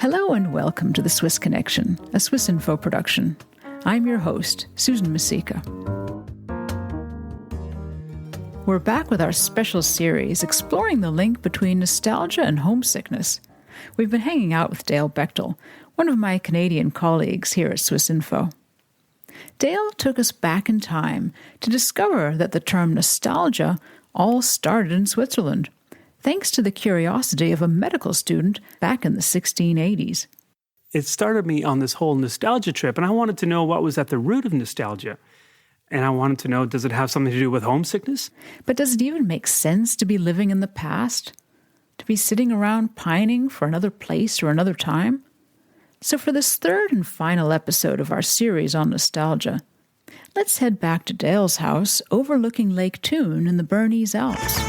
Hello and welcome to the Swiss Connection, a SwissInfo production. I'm your host, Susan Masika. We're back with our special series exploring the link between nostalgia and homesickness. We've been hanging out with Dale Bechtel, one of my Canadian colleagues here at SwissInfo. Dale took us back in time to discover that the term nostalgia all started in Switzerland, thanks to the curiosity of a medical student back in the 1680s. It started me on this whole nostalgia trip, and I wanted to know what was at the root of nostalgia. And I wanted to know, does it have something to do with homesickness? But does it even make sense to be living in the past? To be sitting around pining for another place or another time? So for this third and final episode of our series on nostalgia, let's head back to Dale's house overlooking Lake Thun in the Bernese Alps.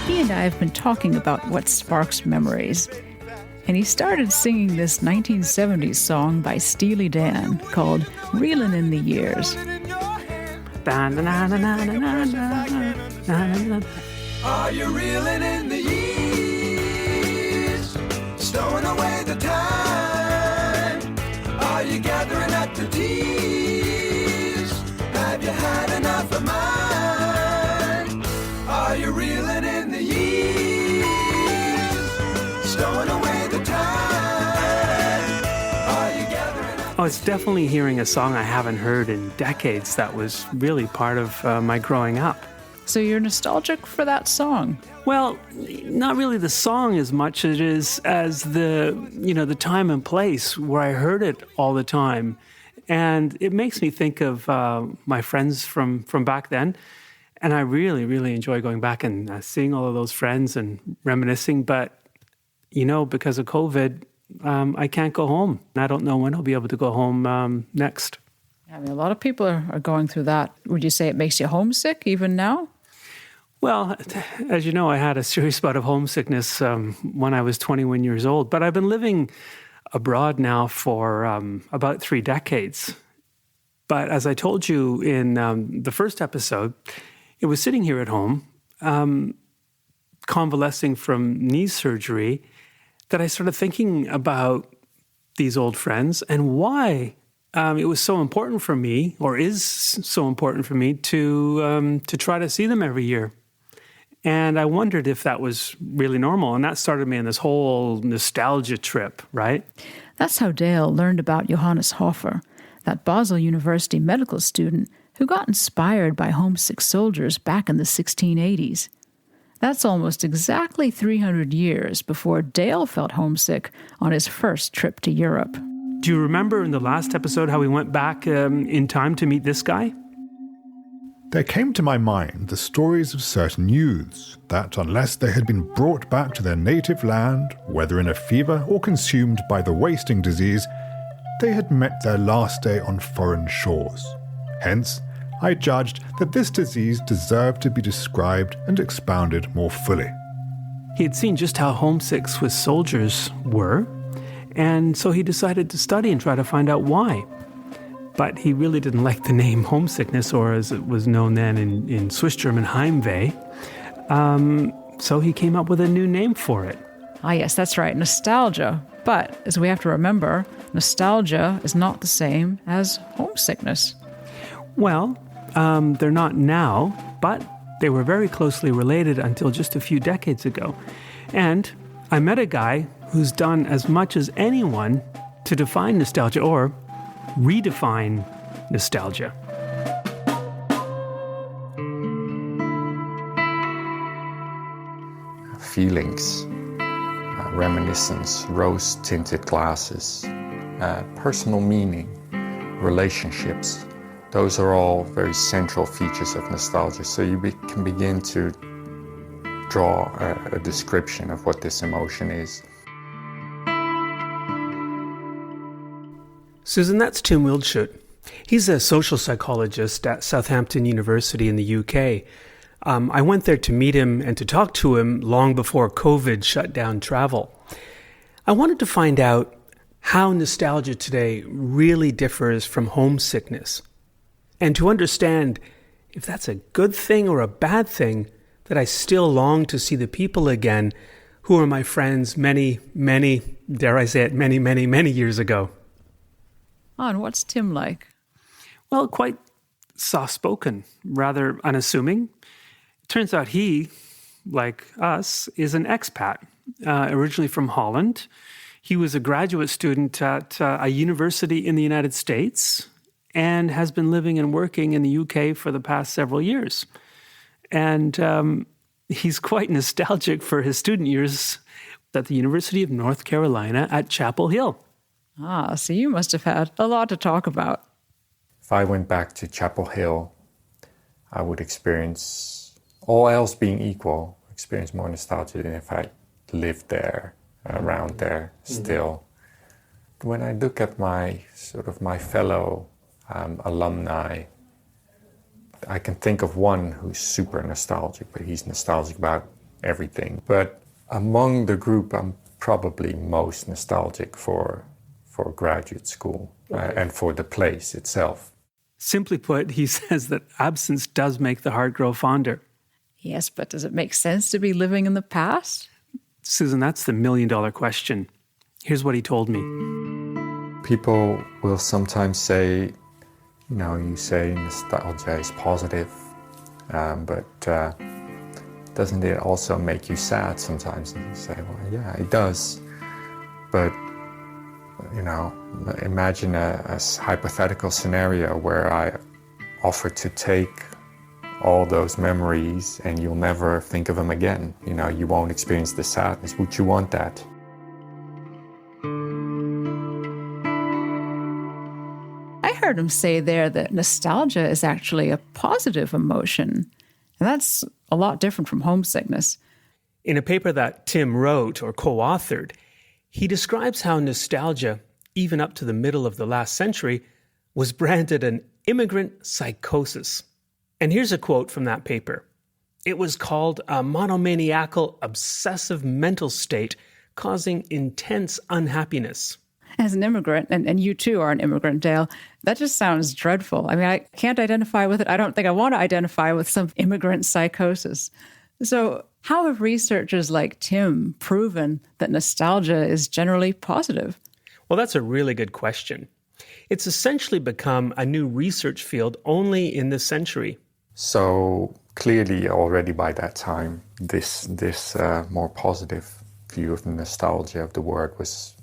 He and I have been talking about what sparks memories, and he started singing this 1970s song by Steely Dan called Reelin' in the Years. Are you reeling in the years, stowing away the time? Are you gathering up the tears? Have you had enough of mine? Are you reeling in the years, stowing away the time? Are you gathering up? Oh, it's definitely hearing a song I haven't heard in decades that was really part of my growing up. So you're nostalgic for that song? Well, not really the song as much as it is as the time and place where I heard it all the time. And it makes me think of my friends from back then. And I really, really enjoy going back and seeing all of those friends and reminiscing. But, because of COVID, I can't go home. I don't know when I'll be able to go home next. I mean, a lot of people are going through that. Would you say it makes you homesick even now? Well, as you know, I had a serious bout of homesickness when I was 21 years old. But I've been living abroad now for about 3 decades. But as I told you in the first episode, it was sitting here at home, convalescing from knee surgery, that I started thinking about these old friends and why it was so important for me, or is so important for me, to try to see them every year. And I wondered if that was really normal. And that started me on this whole nostalgia trip, right? That's how Dale learned about Johannes Hofer, that Basel University medical student who got inspired by homesick soldiers back in the 1680s. That's almost exactly 300 years before Dale felt homesick on his first trip to Europe. Do you remember in the last episode how we went back in time to meet this guy? There came to my mind the stories of certain youths that, unless they had been brought back to their native land, whether in a fever or consumed by the wasting disease, they had met their last day on foreign shores. Hence, I judged that this disease deserved to be described and expounded more fully. He had seen just how homesick Swiss soldiers were, and so he decided to study and try to find out why. But he really didn't like the name homesickness, or as it was known then in Swiss German, Heimweh. So he came up with a new name for it. Ah, yes, that's right, nostalgia. But, as we have to remember, nostalgia is not the same as homesickness. Well, they're not now, but they were very closely related until just a few decades ago. And I met a guy who's done as much as anyone to define nostalgia, or redefine nostalgia. Feelings, reminiscence, rose-tinted glasses, personal meaning, relationships. Those are all very central features of nostalgia. So you can begin to draw a description of what this emotion is. Susan, that's Tim Wildschut. He's a social psychologist at Southampton University in the UK. I went there to meet him and to talk to him long before COVID shut down travel. I wanted to find out how nostalgia today really differs from homesickness, and to understand if that's a good thing or a bad thing that I still long to see the people again who were my friends many, dare I say it, many years ago. Oh, and what's Tim like? Well, quite soft-spoken, rather unassuming. It turns out he, like us, is an expat, originally from Holland. He was a graduate student at a university in the United States and has been living and working in the UK for the past several years. And he's quite nostalgic for his student years at the University of North Carolina at Chapel Hill. Ah, so you must have had a lot to talk about. If I went back to Chapel Hill, I would experience, all else being equal, experience more nostalgia than if I lived there, around there still. When I look at my fellow alumni, I can think of one who's super nostalgic, but he's nostalgic about everything. But among the group, I'm probably most nostalgic for graduate school and for the place itself. Simply put, he says that absence does make the heart grow fonder. Yes, but does it make sense to be living in the past? Susan, that's the million-dollar question. Here's what he told me. People will sometimes say, you say nostalgia is positive, but doesn't it also make you sad sometimes? And you say, well, yeah, it does. But, imagine a hypothetical scenario where I offer to take all those memories and you'll never think of them again. You won't experience the sadness. Would you want that? I heard him say there that nostalgia is actually a positive emotion. And that's a lot different from homesickness. In a paper that Tim wrote or co-authored, he describes how nostalgia, even up to the middle of the last century, was branded an immigrant psychosis. And here's a quote from that paper. It was called a monomaniacal obsessive mental state causing intense unhappiness. As an immigrant, and you too are an immigrant, Dale, that just sounds dreadful. I mean, I can't identify with it. I don't think I want to identify with some immigrant psychosis. So how have researchers like Tim proven that nostalgia is generally positive? Well, that's a really good question. It's essentially become a new research field only in this century. So clearly already by that time, this more positive view of nostalgia of the word was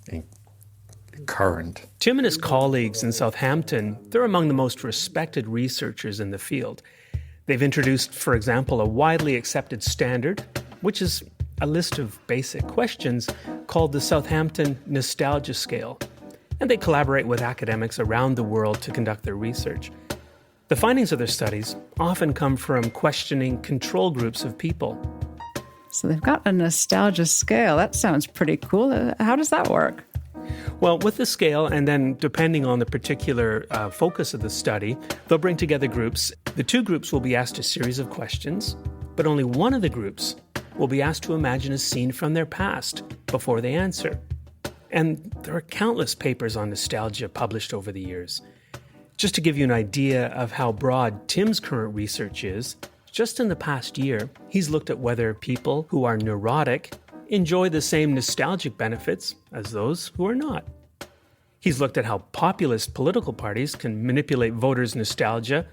current. Tim and his colleagues in Southampton, they're among the most respected researchers in the field. They've introduced, for example, a widely accepted standard, which is a list of basic questions called the Southampton Nostalgia Scale. And they collaborate with academics around the world to conduct their research. The findings of their studies often come from questioning control groups of people. So they've got a nostalgia scale. That sounds pretty cool. How does that work? Well, with the scale, and then depending on the particular focus of the study, they'll bring together groups. The two groups will be asked a series of questions, but only one of the groups will be asked to imagine a scene from their past before they answer. And there are countless papers on nostalgia published over the years. Just to give you an idea of how broad Tim's current research is, just in the past year, he's looked at whether people who are neurotic enjoy the same nostalgic benefits as those who are not. He's looked at how populist political parties can manipulate voters' nostalgia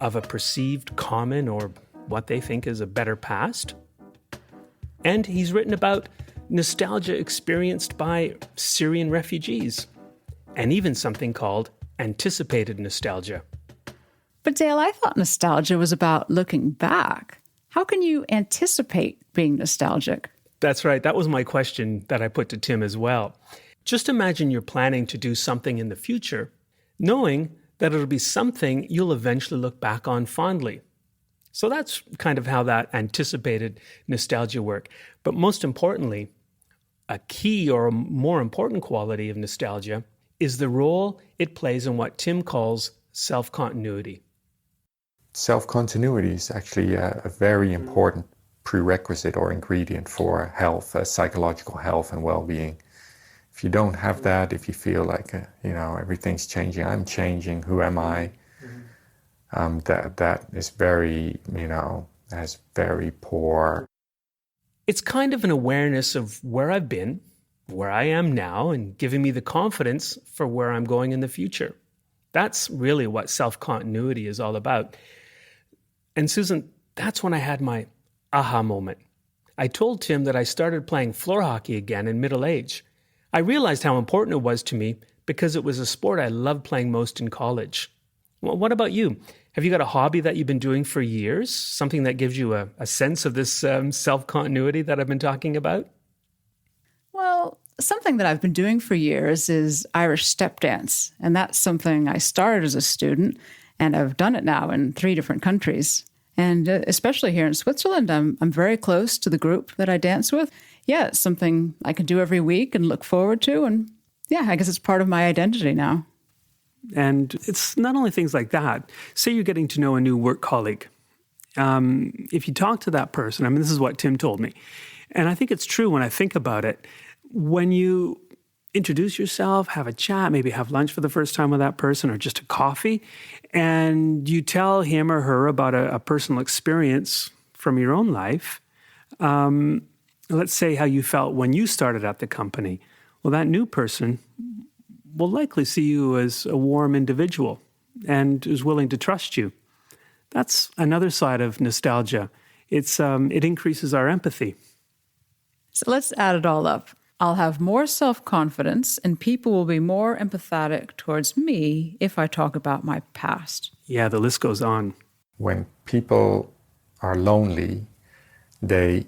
of a perceived common or what they think is a better past. And he's written about nostalgia experienced by Syrian refugees, and even something called anticipated nostalgia. But Dale, I thought nostalgia was about looking back. How can you anticipate being nostalgic? That's right. That was my question that I put to Tim as well. Just imagine you're planning to do something in the future, knowing that it'll be something you'll eventually look back on fondly. So that's kind of how that anticipated nostalgia works. But most importantly, a key or a more important quality of nostalgia is the role it plays in what Tim calls self-continuity. Self-continuity is actually a very important prerequisite or ingredient for health, psychological health and well-being. If you don't have that, if you feel like, everything's changing, I'm changing, who am I? that is very, has very poor. It's kind of an awareness of where I've been, where I am now, and giving me the confidence for where I'm going in the future. That's really what self-continuity is all about. And Susan, that's when I had my aha moment. I told Tim that I started playing floor hockey again in middle age. I realized how important it was to me because it was a sport I loved playing most in college. Well, what about you? Have you got a hobby that you've been doing for years? Something that gives you a sense of this self-continuity that I've been talking about? Well, something that I've been doing for years is Irish step dance. And that's something I started as a student, and I've done it now in 3 different countries. And especially here in Switzerland, I'm very close to the group that I dance with. Yeah, it's something I can do every week and look forward to. And yeah, I guess it's part of my identity now. And it's not only things like that. Say you're getting to know a new work colleague. If you talk to that person, I mean, this is what Tim told me. And I think it's true when I think about it. When you introduce yourself, have a chat, maybe have lunch for the first time with that person or just a coffee, and you tell him or her about a personal experience from your own life, let's say how you felt when you started at the company. Well, that new person will likely see you as a warm individual and is willing to trust you. That's another side of nostalgia. It increases our empathy. So let's add it all up. I'll have more self-confidence and people will be more empathetic towards me if I talk about my past. Yeah, the list goes on. When people are lonely, they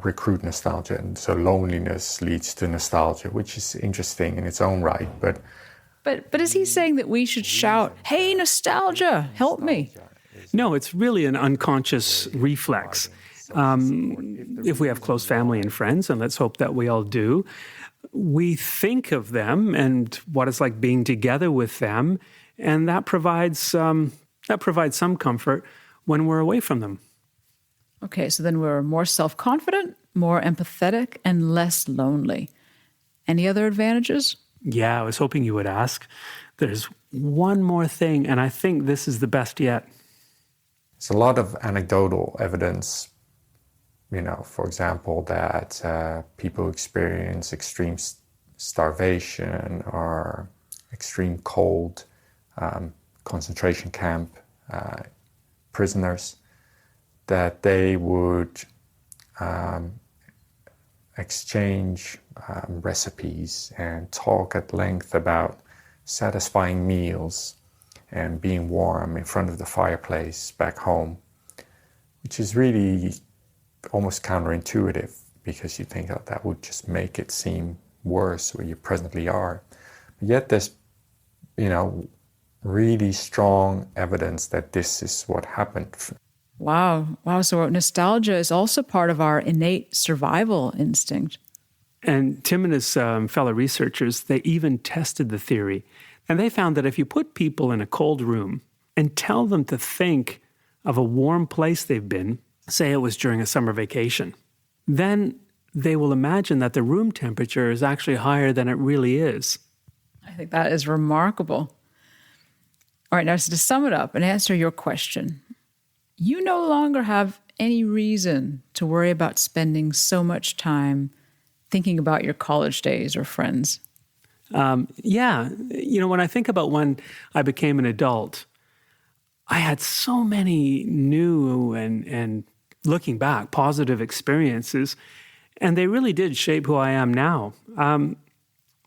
recruit nostalgia. And so loneliness leads to nostalgia, which is interesting in its own right. But is he saying that we should shout, "Hey, nostalgia, help me"? No, it's really an unconscious reflex. If we have close family and friends, and let's hope that we all do, we think of them and what it's like being together with them, and that provides some comfort when we're away from them. Okay, so then we're more self-confident, more empathetic, and less lonely. Any other advantages? Yeah, I was hoping you would ask. There's one more thing, and I think this is the best yet. There's a lot of anecdotal evidence, for example, that people experience extreme starvation or extreme cold, concentration camp prisoners, that they would exchange recipes and talk at length about satisfying meals and being warm in front of the fireplace back home, which is really almost counterintuitive because you think that would just make it seem worse where you presently are. But yet there's, really strong evidence that this is what happened. Wow. So nostalgia is also part of our innate survival instinct. And Tim and his fellow researchers, they even tested the theory. And they found that if you put people in a cold room and tell them to think of a warm place they've been, say it was during a summer vacation, then they will imagine that the room temperature is actually higher than it really is. I think that is remarkable. All right, now so to sum it up and answer your question, you no longer have any reason to worry about spending so much time thinking about your college days or friends. Yeah. When I think about when I became an adult, I had so many new and looking back, positive experiences, and they really did shape who I am now.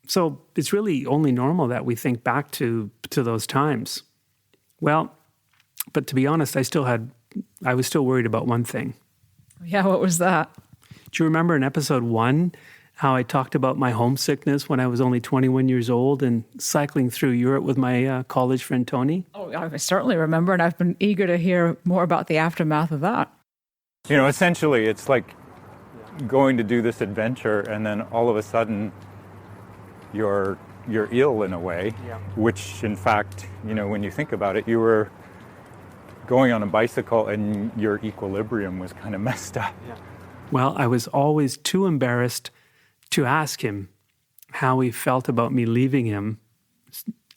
So it's really only normal that we think back to those times. Well, but to be honest, I was still worried about one thing. Yeah, what was that? Do you remember in episode 1 how I talked about my homesickness when I was only 21 years old and cycling through Europe with my college friend Tony? Oh, I certainly remember, and I've been eager to hear more about the aftermath of that. Essentially, it's like going to do this adventure, and then all of a sudden, you're ill in a way, yeah. Which, in fact, when you think about it, you were going on a bicycle and your equilibrium was kind of messed up. Yeah. Well, I was always too embarrassed to ask him how he felt about me leaving him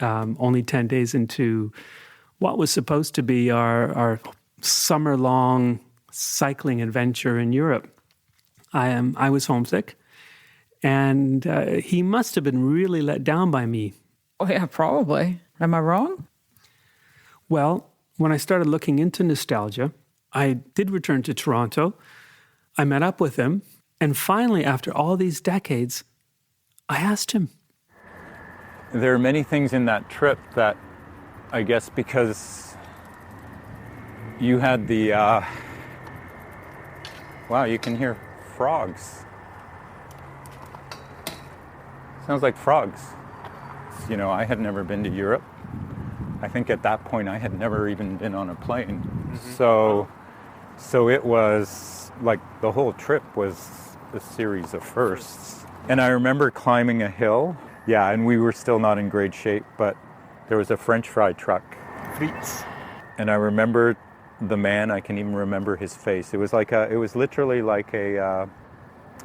only 10 days into what was supposed to be our summer-long cycling adventure in Europe. I was homesick, and he must have been really let down by me. Oh, yeah, probably. Am I wrong? Well, when I started looking into nostalgia, I did return to Toronto. I met up with him, and finally, after all these decades, I asked him. There are many things in that trip that, I guess, because you had the, wow, you can hear frogs. Sounds like frogs. You know, I had never been to Europe. I think at that point I had never even been on a plane. So it was like the whole trip was a series of firsts. And I remember climbing a hill. Yeah, and we were still not in great shape, but there was a French fry truck. Frites. And I remember the man, I can even remember his face. It was literally like an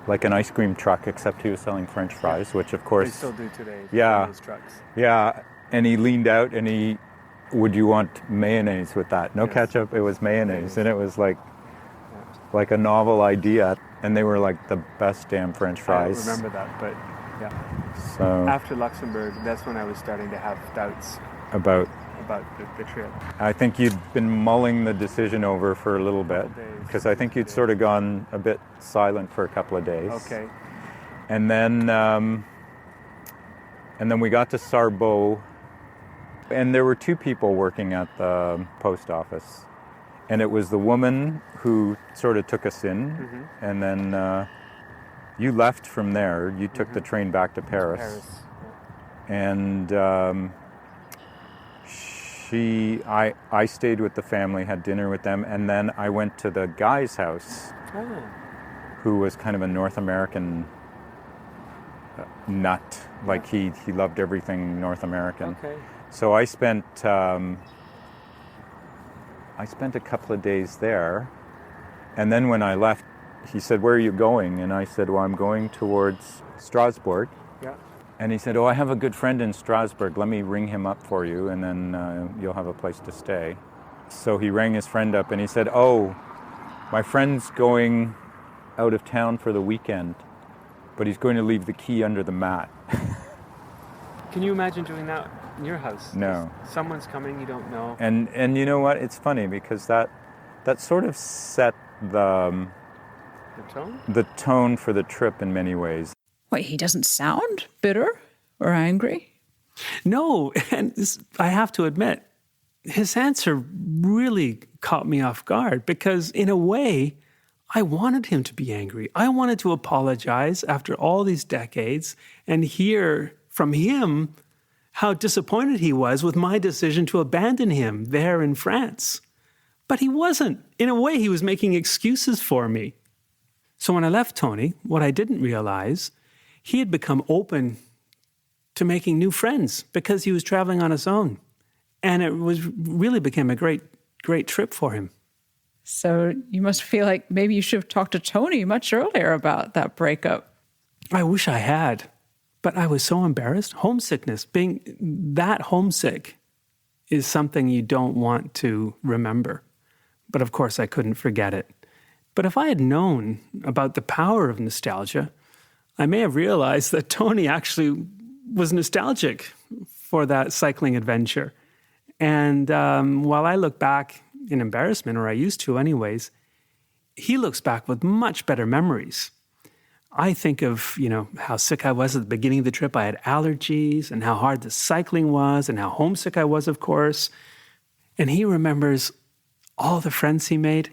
ice cream truck, except he was selling French fries, which of course... They still do today. Yeah. Those trucks. Yeah, and he leaned out and would you want mayonnaise with that? No ketchup, it was mayonnaise. And it was like a novel idea. And they were like the best damn French fries. I remember that, but yeah. So after Luxembourg, that's when I was starting to have doubts about the trip. I think you'd been mulling the decision over for a little bit, because I think you'd sort of gone a bit silent for a couple of days. Okay. And then we got to Sarbeau, and there were two people working at the post office. And it was the woman who sort of took us in, and then you left from there. You took the train back to Paris. And I stayed with the family, had dinner with them, and then I went to the guy's house, who was kind of a North American nut. Like he loved everything North American. Okay. So I spent a couple of days there, and then when I left, he said, "Where are you going?" And I said, "Well, I'm going towards Strasbourg." Yeah. And he said, "Oh, I have a good friend in Strasbourg. Let me ring him up for you, and then you'll have a place to stay." So he rang his friend up, and he said, "Oh, my friend's going out of town for the weekend, but he's going to leave the key under the mat." Can you imagine doing that in your house? No. Someone's coming, you don't know. And you know what? It's funny because that sort of set The tone? the tone for the trip in many ways. Wait, he doesn't sound bitter or angry? No, and I have to admit, his answer really caught me off guard because in a way, I wanted him to be angry. I wanted to apologize after all these decades and hear from him how disappointed he was with my decision to abandon him there in France. But he wasn't. In a way, he was making excuses for me. So when I left Tony, what I didn't realize, he had become open to making new friends because he was traveling on his own. And it really became a great trip for him. So you must feel like maybe you should have talked to Tony much earlier about that breakup. I wish I had, but I was so embarrassed. Homesickness, being that homesick is something you don't want to remember. But of course, I couldn't forget it. But if I had known about the power of nostalgia, I may have realized that Tony actually was nostalgic for that cycling adventure. And while I look back in embarrassment, or I used to anyways, he looks back with much better memories. I think of, how sick I was at the beginning of the trip. I had allergies and how hard the cycling was and how homesick I was, of course. And he remembers all the friends he made.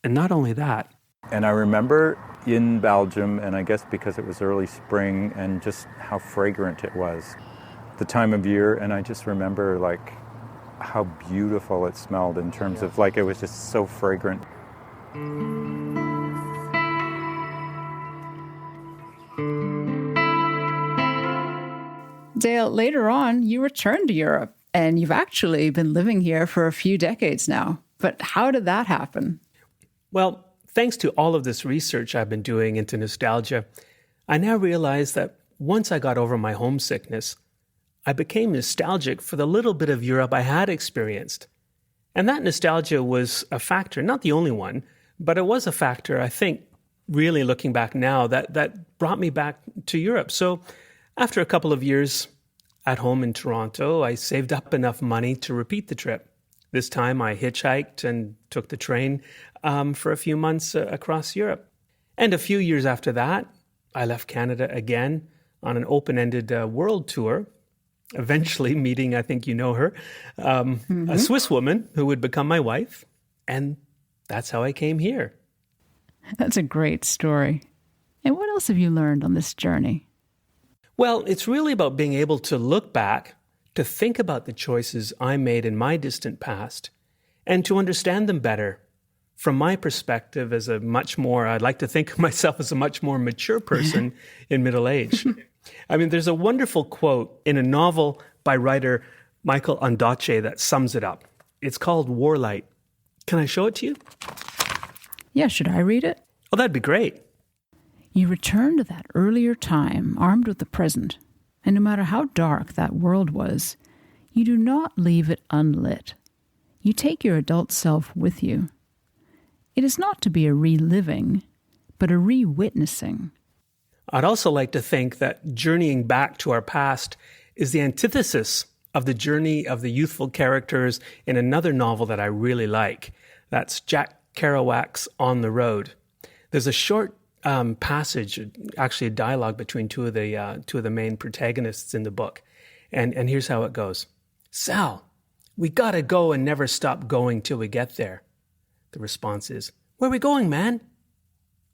And not only that. And I remember in Belgium, and I guess because it was early spring and just how fragrant it was, the time of year, and I just remember like how beautiful it smelled in terms of like it was just so fragrant. Dale, later on, you returned to Europe, and you've actually been living here for a few decades now. But how did that happen? Well, thanks to all of this research I've been doing into nostalgia, I now realize that once I got over my homesickness, I became nostalgic for the little bit of Europe I had experienced. And that nostalgia was a factor, not the only one, but it was a factor, I think, really looking back now, that brought me back to Europe. So after a couple of years at home in Toronto, I saved up enough money to repeat the trip. This time I hitchhiked and took the train for a few months across Europe. And a few years after that, I left Canada again on an open-ended world tour, eventually meeting, I think you know her, a Swiss woman who would become my wife. And that's how I came here. That's a great story. And what else have you learned on this journey? Well, it's really about being able to look back, to think about the choices I made in my distant past, and to understand them better. From my perspective as I'd like to think of myself as a much more mature person in middle age. I mean, there's a wonderful quote in a novel by writer Michael Ondaatje that sums it up. It's called Warlight. Can I show it to you? Yeah, should I read it? Oh, that'd be great. You return to that earlier time, armed with the present, and no matter how dark that world was, you do not leave it unlit. You take your adult self with you. It is not to be a reliving, but a re-witnessing. I'd also like to think that journeying back to our past is the antithesis of the journey of the youthful characters in another novel that I really like. That's Jack Kerouac's On the Road. There's a short passage, actually a dialogue between two of the main protagonists in the book. And here's how it goes. Sal, we gotta go and never stop going till we get there. The response is, where are we going, man?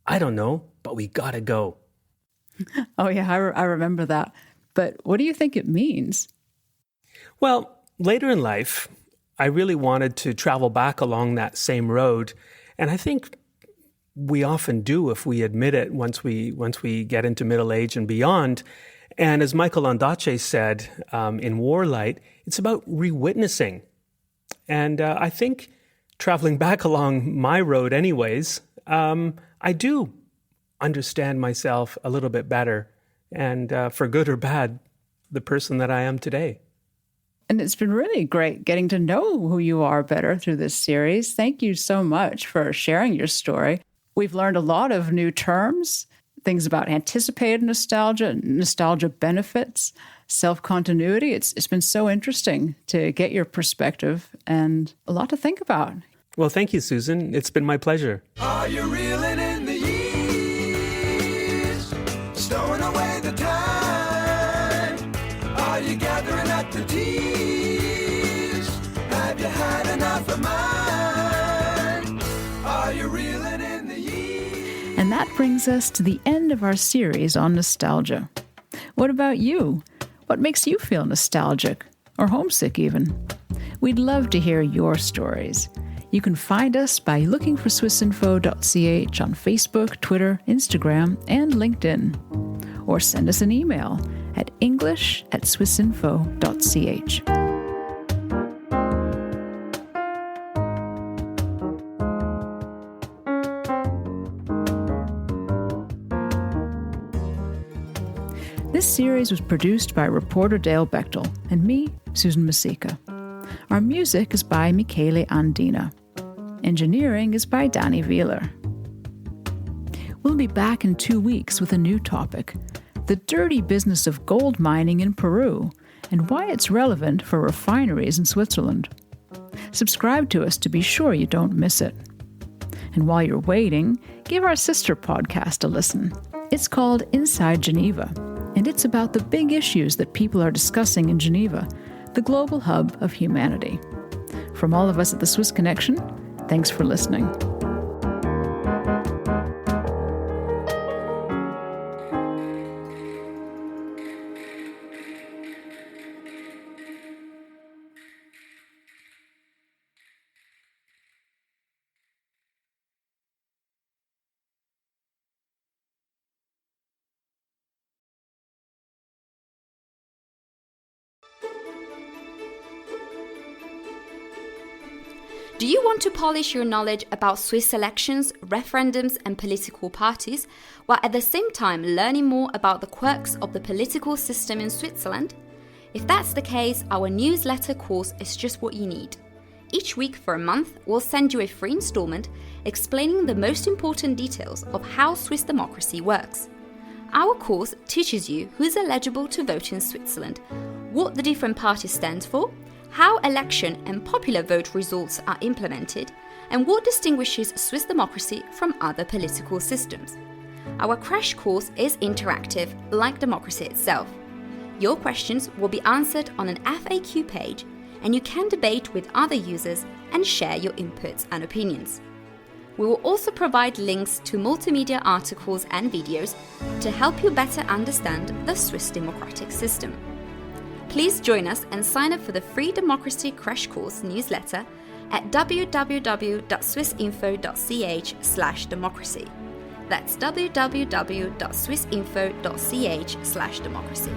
I don't know, but we gotta go. Oh, yeah, I remember that. But what do you think it means? Well, later in life, I really wanted to travel back along that same road. And I think we often do if we admit it once we get into middle age and beyond. And as Michael Ondaatje said in Warlight, it's about re-witnessing. And I think traveling back along my road anyways, I do understand myself a little bit better and for good or bad, the person that I am today. And it's been really great getting to know who you are better through this series. Thank you so much for sharing your story. We've learned a lot of new terms, things about anticipated nostalgia, nostalgia benefits, self-continuity. It's been so interesting to get your perspective and a lot to think about. Well, thank you, Susan. It's been my pleasure. Are you reeling in the years? Stowing away the time? Are you gathering up the tears? Have you had enough of mine? Are you reeling in the years? And that brings us to the end of our series on nostalgia. What about you? What makes you feel nostalgic or homesick even? We'd love to hear your stories. You can find us by looking for swissinfo.ch on Facebook, Twitter, Instagram, and LinkedIn. Or send us an email at english@swissinfo.ch. This series was produced by reporter Dale Bechtel and me, Susan Masika. Our music is by Michele Andina. Engineering is by Danny Wheeler. We'll be back in 2 weeks with a new topic, the dirty business of gold mining in Peru and why it's relevant for refineries in Switzerland. Subscribe to us to be sure you don't miss it. And while you're waiting, give our sister podcast a listen. It's called Inside Geneva, and it's about the big issues that people are discussing in Geneva, the global hub of humanity. From all of us at the Swiss Connection, thanks for listening. Do you want to polish your knowledge about Swiss elections, referendums and political parties, while at the same time learning more about the quirks of the political system in Switzerland? If that's the case, our newsletter course is just what you need. Each week for a month, we'll send you a free installment explaining the most important details of how Swiss democracy works. Our course teaches you who is eligible to vote in Switzerland, what the different parties stand for, how election and popular vote results are implemented, and what distinguishes Swiss democracy from other political systems. Our crash course is interactive, like democracy itself. Your questions will be answered on an FAQ page, and you can debate with other users and share your inputs and opinions. We will also provide links to multimedia articles and videos to help you better understand the Swiss democratic system. Please join us and sign up for the free Democracy Crash Course newsletter at www.swissinfo.ch/democracy. That's www.swissinfo.ch/democracy.